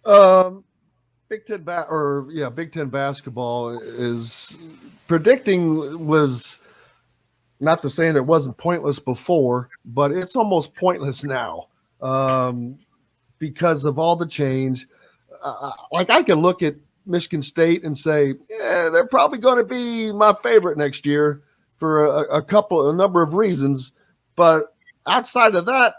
Um, Big Ten basketball is predicting was not to say that it wasn't pointless before, but it's almost pointless now um, because of all the change. Like I can look at Michigan State and say, yeah, they're probably going to be my favorite next year for a number of reasons. But outside of that,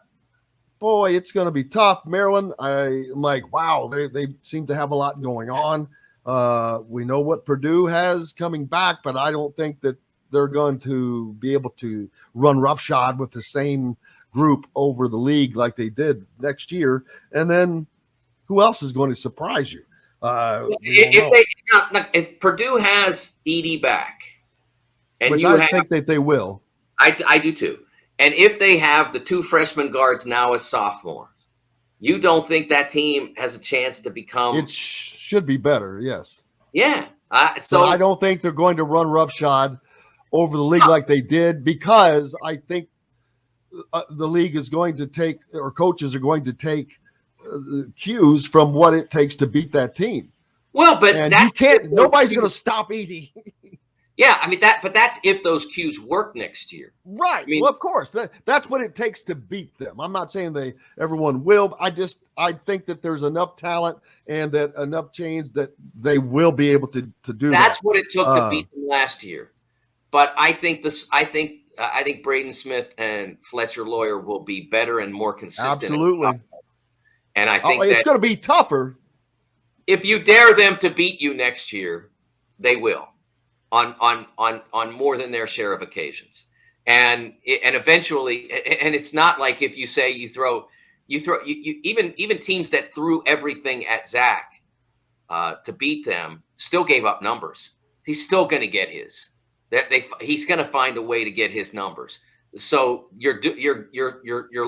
boy, it's going to be tough. Maryland, I'm like, wow, they seem to have a lot going on. We know what Purdue has coming back, but I don't think that they're going to be able to run roughshod with the same group over the league like they did next year. And then who else is going to surprise you? We don't If know. if Purdue has Edie back, and Which you I have, think that they will. I do too. And if they have the two freshman guards now as sophomores, you don't think that team has a chance to become? It should be better, yes. Yeah. But I So don't think they're going to run roughshod over the league like they did because I think the league is going to take, or coaches are going to take cues from what it takes to beat that team. well, but And you that's can't, nobody's going to stop Edie. yeah. I mean but that's if those cues work next year. Right. I mean, Well, of course, that's what it takes to beat them. I'm not saying everyone will. I think that there's enough talent and that enough change that they will be able to do that's that. what it took to beat them last year. But I think this. I think Braden Smith and Fletcher Lawyer will be better and more consistent. Absolutely. And I Oh, think it's that going to be tougher. if you dare them to beat you next year, they will on more than their share of occasions. And eventually, and it's not like if you say you even teams that threw everything at Zach to beat them still gave up numbers. He's still going to get his. He's going to find a way to get his numbers. So you're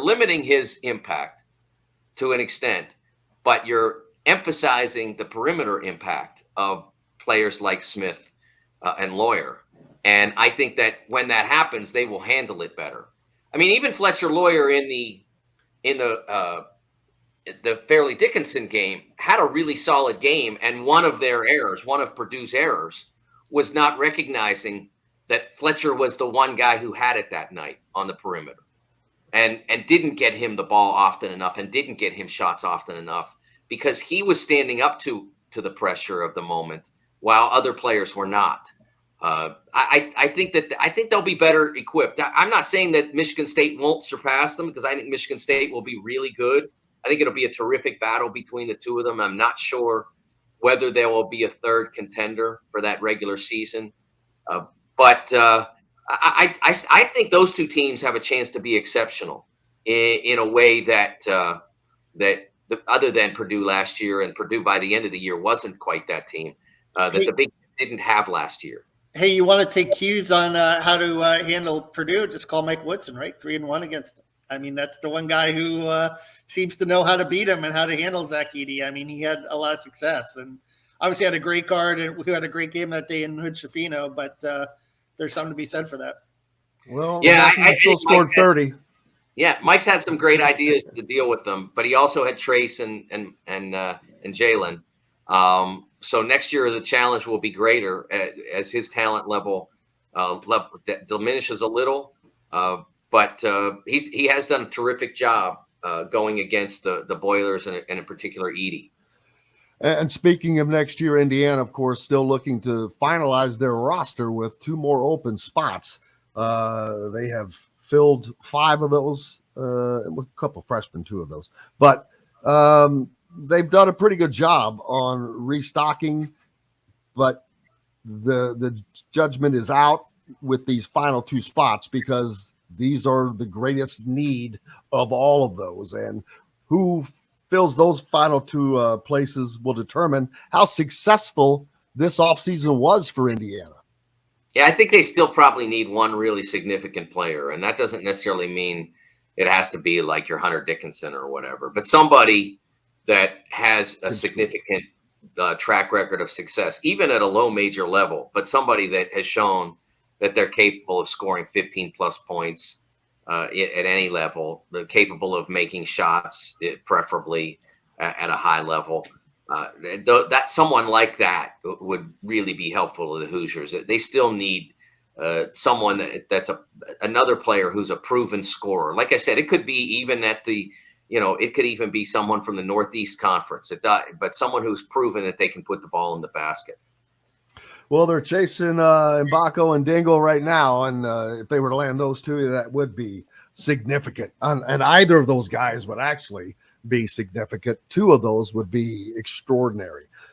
limiting his impact to an extent, but you're emphasizing the perimeter impact of players like Smith and Lawyer. And I think that when that happens, they will handle it better. I mean, even Fletcher Lawyer in the Fairleigh Dickinson game had a really solid game, and one of Purdue's errors, was not recognizing that Fletcher was the one guy who had it that night on the perimeter, and didn't get him the ball often enough, and didn't get him shots often enough because he was standing up to the pressure of the moment while other players were not. I think they'll be better equipped. I'm not saying that Michigan State won't surpass them because I think Michigan State will be really good. I think it'll be a terrific battle between the two of them. I'm not sure whether there will be a third contender for that regular season, but I think those two teams have a chance to be exceptional in a way that other than Purdue last year, and Purdue by the end of the year wasn't quite that team that the Big Ten didn't have last year. Hey, you want to take cues on how to handle Purdue? Just call Mike Woodson, right? 3-1 against them. I mean, that's the one guy who seems to know how to beat him and how to handle Zach Edey. I mean, he had a lot of success, and obviously had a great guard and who had a great game that day in Hood Shafino. But there's something to be said for that. Well, yeah, I still scored 30. Yeah, Mike's had some great ideas to deal with them, but he also had Trace and Jalen. So next year the challenge will be greater as his talent level diminishes a little. But he has done a terrific job going against the Boilers and in particular Edey. And speaking of next year, Indiana, of course, still looking to finalize their roster with 2 more open spots. They have filled 5 of those, a couple freshmen, 2 of those. But they've done a pretty good job on restocking, but the judgment is out with these final 2 spots because these are the greatest need of all of those. And who fills those final 2 places will determine how successful this offseason was for Indiana. Yeah, I think they still probably need one really significant player, and that doesn't necessarily mean it has to be like your Hunter Dickinson or whatever, but somebody that has a significant track record of success, even at a low major level, but somebody that has shown that they're capable of scoring 15-plus points at any level, they're capable of making shots, preferably at a high level. That someone like that would really be helpful to the Hoosiers. They still need someone that's another player who's a proven scorer. Like I said, it could be even at the, it could even be someone from the Northeast Conference. But someone who's proven that they can put the ball in the basket. Well, they're chasing Mbako and Dingle right now, and if they were to land those two, that would be significant. And either of those guys would actually be significant. Two of those would be extraordinary.